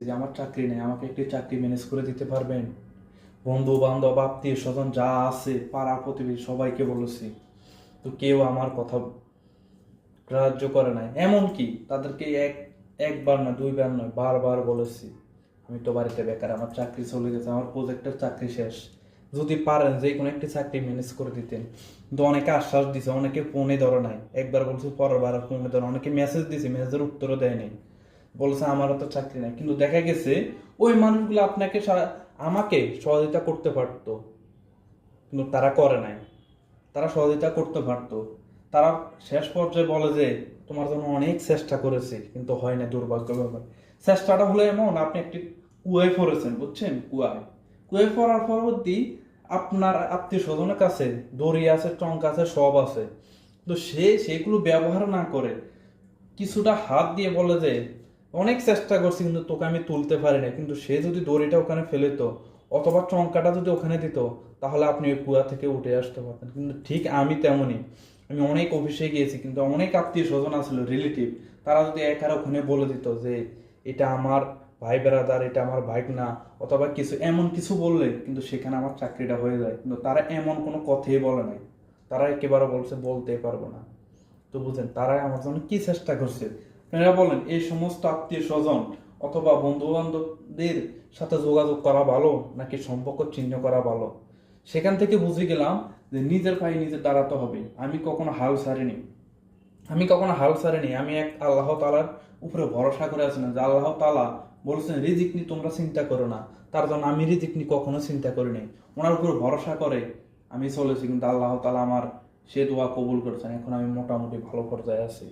যে আমার চাকরি নেই, আমাকে একটি চাকরি ম্যানেজ করে দিতে পারবেন? বন্ধু বান্ধব আত্মীয় স্বজন যা আছে পাড়া প্রতিবেশী সবাইকে বলেছি, তো কেউ আমার কথা গ্রাহ্য করে নাই। এমনকি তাদেরকে একবার না দুইবার নয় বারবার বলেছি আমি তো বাড়িতে বেকার, আমার চাকরি চলে গেছে, আমার প্রজেক্টের চাকরি শেষ, যদি পারেন যে কোনো একটি চাকরি ম্যানেজ করে দিতেন। কিন্তু অনেকে আশ্বাস দিছে, অনেকে ফোনে ধরে নাই, একবার বলছে পরের বার ফোনে ধরে, অনেকে মেসেজ দিছে, মেসেজের উত্তরও দেয় নাই, বলছে আমারও তো চাকরি নাই। কিন্তু দেখা গেছে ওই মানুষগুলো আপনাকে আমাকে সহযোগিতা করতে পারতো, কিন্তু তারা করে নাই। তারা সহযোগিতা করতে পারতো, তারা শেষ পর্যায়ে বলে যে তোমার জন্য অনেক চেষ্টা করেছি কিন্তু হয় না, দুর্ভাগ্য ব্যাপার। চেষ্টাটা হলো এমন, আপনি একটি কুয়ায় পড়েছেন, বুঝছেন, কুয়ায় কুয়ায় পড়ার পরবর্তী আপনার আত্মীয় স্বজনের কাছে দড়ি আছে, টঙ্ক আছে, সব আছে, তো সেগুলো ব্যবহার না করে কিছুটা হাত দিয়ে বলে যে অনেক চেষ্টা করছি কিন্তু তোকে আমি তুলতে পারি না, কিন্তু সে যদি দড়িটা ওখানে ফেলে দিত অথবা টঙ্কাটা যদি ওখানে দিত, তাহলে আপনি ওই কুয়া থেকে উঠে আসতে পারতেন। কিন্তু ঠিক আমি তেমনই, আমি অনেক অফিসে গিয়েছি কিন্তু অনেক আত্মীয় স্বজন আসলো, রিলেটিভ, তারা যদি একার ওখানে বলে দিত যে এটা আমার ভাই বেড়াদার, এটা আমার ভাইক না, অথবা কিছু এমন কিছু বললে কিন্তু সেখানে আমার চাকরিটা হয়ে যায়, কিন্তু তারা এমন কোনো কথাই বলে নাই। তারা একেবারে বলছে বলতে পারবো না। তো বুঝেন তারা আমার জন্য কি চেষ্টা করছে। আপনারা বলেন এই সমস্ত আত্মীয় স্বজন অথবা বন্ধু বান্ধবদের সাথে যোগাযোগ করা ভালো নাকি সম্পর্ক ছিন্ন করা ভালো? সেখান থেকে বুঝে গেলাম যে নিজের পায়ে নিজে দাঁড়াতে হবে। আমি কখনো হাল ছাড়িনি, আমি এক আল্লাহ তাআলার উপরে ভরসা করে আছি না, যে আল্লাহ তাআলা বলছেন রিজিক নিয়ে তোমরা চিন্তা করো না, তার জন্য আমি রিজিক নিয়ে কখনো চিন্তা করিনি। ওনার উপরে ভরসা করে আমি চলেছি, কিন্তু আল্লাহ তাআলা আমার সে দোয়া কবুল করেছেন, এখন আমি মোটামুটি ভালো পর্যায়ে আছি।